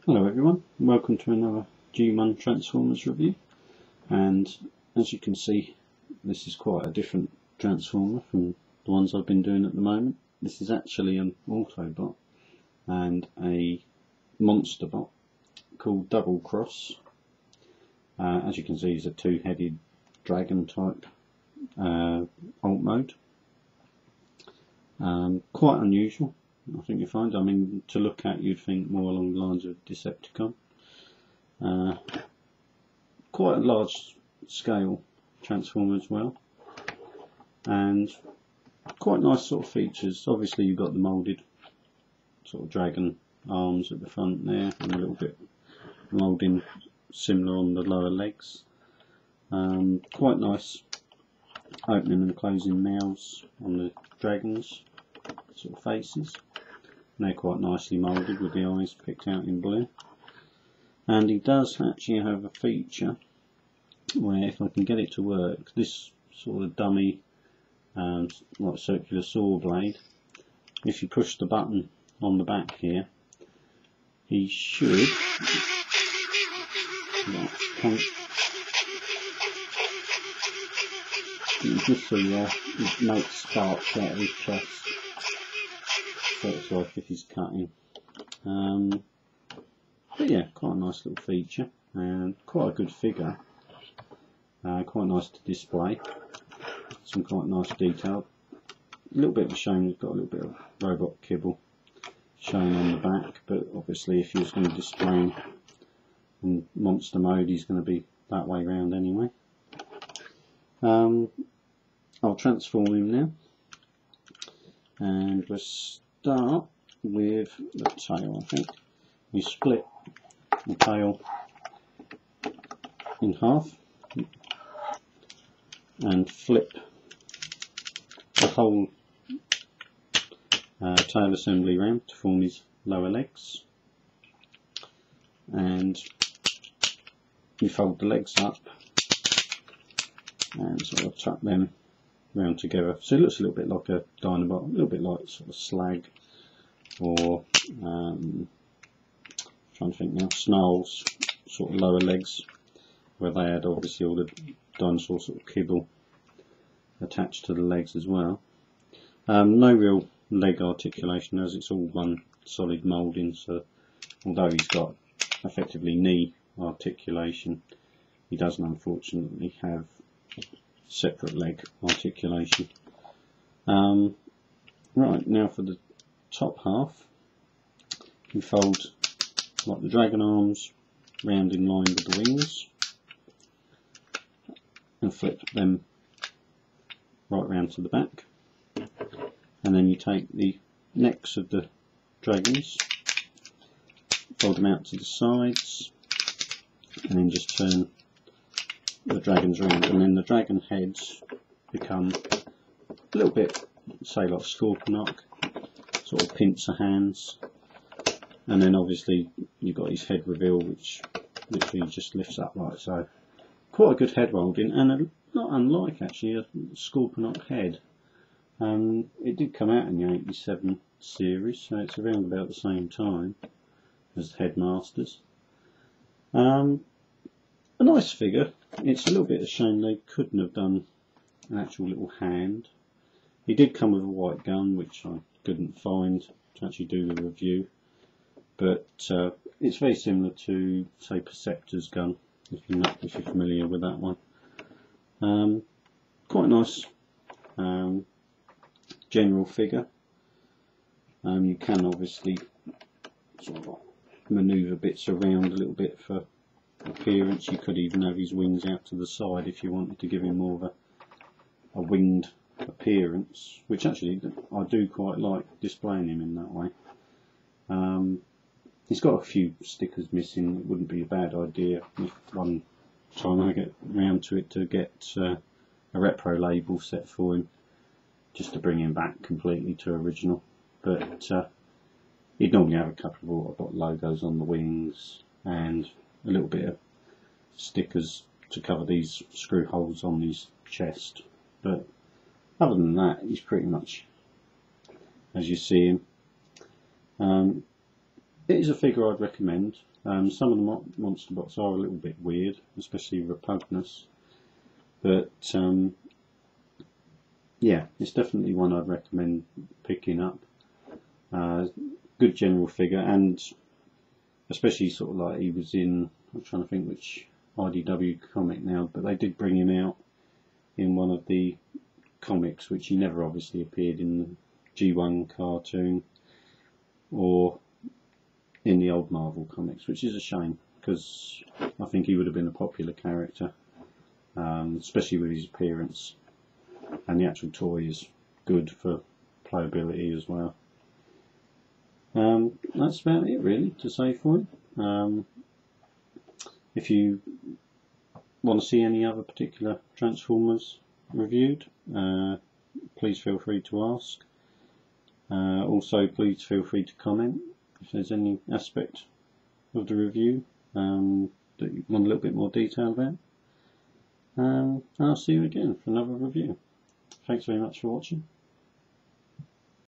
Hello everyone, welcome to another G1 Transformers review, and as you can see this is quite a different Transformer from the ones I've been doing at the moment. This is actually an Autobot and a monsterbot called Doublecross. As you can see, he's a two-headed dragon type alt mode. Quite unusual, I think you find. I mean, to look at you'd think more along the lines of Decepticon. Quite a large scale transformer as well, and quite nice sort of features. Obviously you've got the moulded sort of dragon arms at the front there, and a little bit moulding similar on the lower legs. Quite nice opening and closing mouths on the dragons sort of faces. They're quite nicely moulded with the eyes picked out in blue. And he does actually have a feature where, if I can get it to work, this sort of dummy like circular saw blade, if you push the button on the back here, he should you can just see it makes sparks out of his chest. So it's like if he's cutting. But yeah, quite a nice little feature and quite a good figure. Quite nice to display. Some quite nice detail. A little bit of a shame we've got a little bit of robot kibble showing on the back, but obviously if he was going to display him in monster mode, he's going to be that way round anyway. I'll transform him now, and we'll start with the tail. I think we split the tail in half and flip the whole tail assembly round to form his lower legs, and you fold the legs up and sort of tuck them round together, so it looks a little bit like a Dinobot, a little bit like sort of Slag, or trying to think now, Snarl's sort of lower legs, where they had obviously all the dinosaur sort of kibble attached to the legs as well. No real leg articulation, as it's all one solid moulding, so although he's got effectively knee articulation, he doesn't unfortunately have separate leg articulation. Right, now for the top half, you fold like the dragon arms round in line with the wings and flip them right round to the back, and then you take the necks of the dragons, fold them out to the sides, and then just turn the dragons around, and then the dragon heads become a little bit, say like Scorponok, sort of pincer hands, and then obviously you've got his head reveal, which literally just lifts up like so. Quite a good head moulding, and not unlike actually a Scorponok head. It did come out in the 87 series, so it's around about the same time as the Headmasters. A nice figure. It's a little bit of a shame they couldn't have done an actual little hand. He did come with a white gun, which I couldn't find to actually do the review, but it's very similar to, say, Perceptor's gun, if you're familiar with that one. Quite a nice general figure. You can obviously sort of manoeuvre bits around a little bit for appearance. You could even have his wings out to the side if you wanted to give him more of a winged appearance, which actually I do quite like displaying him in that way. He's got a few stickers missing. It wouldn't be a bad idea if one time I get round to it to get a repro label set for him, just to bring him back completely to original. But he'd normally have a couple of Autobot logos on the wings and a little bit of stickers to cover these screw holes on his chest, but other than that he's pretty much as you see him. it is a figure I'd recommend. Some of the monsterbots are a little bit weird, especially Repugnus, but yeah, it's definitely one I'd recommend picking up. Good general figure, and especially sort of like he was in, I'm trying to think which IDW comic now, but they did bring him out in one of the comics, which he never obviously appeared in the G1 cartoon or in the old Marvel comics, which is a shame, because I think he would have been a popular character, especially with his appearance, and the actual toy is good for playability as well. That's about it really to say for him. If you want to see any other particular Transformers reviewed, please feel free to ask. Also, please feel free to comment if there's any aspect of the review that you want a little bit more detail about. I'll see you again for another review. Thanks very much for watching.